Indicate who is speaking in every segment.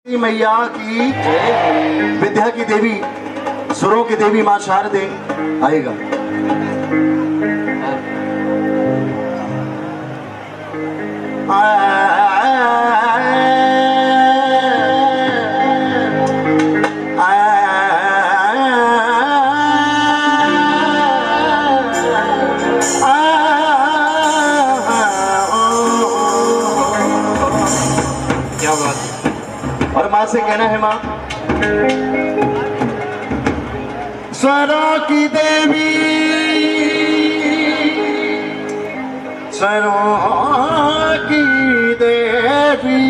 Speaker 1: मैया की विद्या की देवी, सुरों की देवी मां शारदे आएगा।
Speaker 2: क्या बात।
Speaker 1: और मां से कहना है, मां स्वरों की देवी, स्वरों की देवी,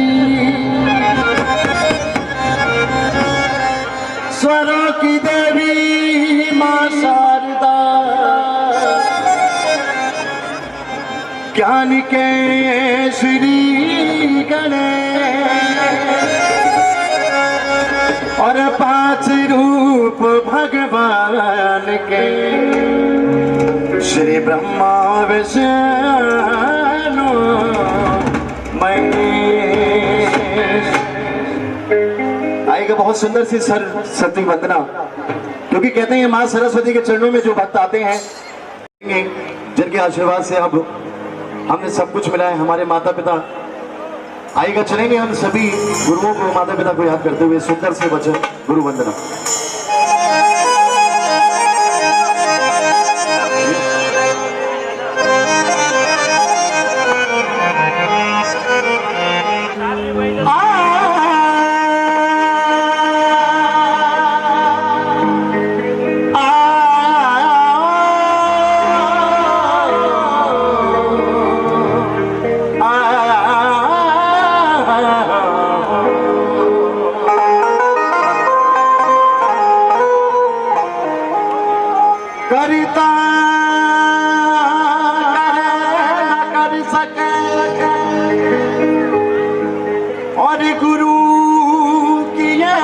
Speaker 1: स्वरों की देवी मां शारदा, ज्ञान के श्री गणेश और 5 रूप भगवान के, श्री ब्रह्मा विष्णु महेश। आएगा बहुत सुंदर सी सरस्वती वंदना, क्योंकि कहते हैं मां सरस्वती के चरणों में जो भक्त आते हैं, जिनके आशीर्वाद से अब हमने सब कुछ मिला है, हमारे माता पिता। आएगा चलेंगे हम सभी गुरुओं को, माता पिता को याद करते हुए सुंदर से वचन गुरु वंदना। करता कर सके और गुरु किए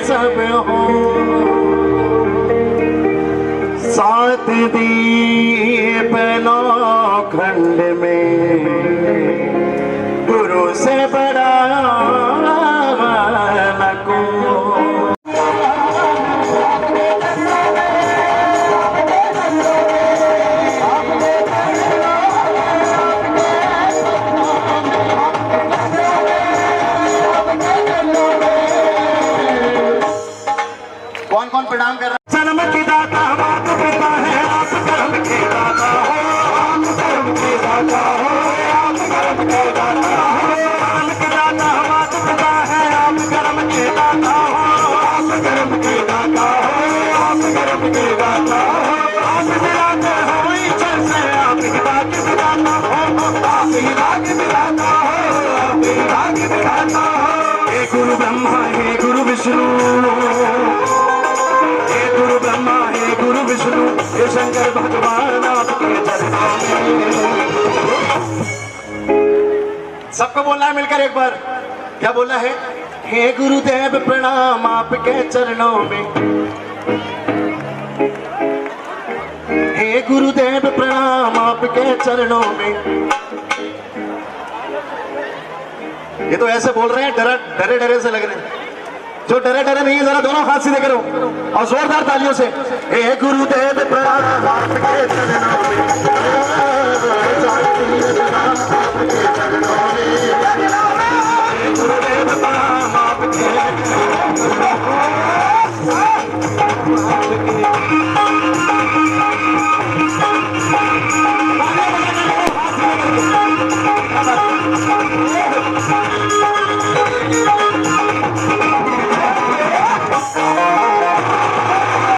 Speaker 1: सब हो, 7 दीप 9 खंड में गुरु से बड़ा न कोई। कौन कौन प्रणाम कर रहा है? जन्म के दाता माता पिता है, आप कर्म के दाता हो, आप कर्म के दाता हो, आप कर्म के दाता हो, कर्म के दाता माता पिता है, आप कर्म के दाता हो, आप कर्म के दाता हो, आप कर्म के दाता हो, आप मिलाते हो ईश्वर से, आप हिदायत दिलाता हो, आप हिदायत दिलाता हो, आप हिदायत दिलाता हो। हे गुरु ब्रह्मा, हे गुरु विष्णु, गुरु ब्रह्मा है गुरु विष्णु, हे शंकर भगवान आपके चरणों में। सबको बोलना है मिलकर एक बार, क्या बोलना है? हे गुरुदेव प्रणाम आपके चरणों में, हे गुरुदेव प्रणाम आपके चरणों में। ये तो ऐसे बोल रहे हैं, डरे डरे से लग रहे हैं। जो डरे डरे नहीं है, जरा दोनों हाथ सीधे करो और जोरदार तालियों से, हे गुरुदेव प्रणाम आपके चरणों में।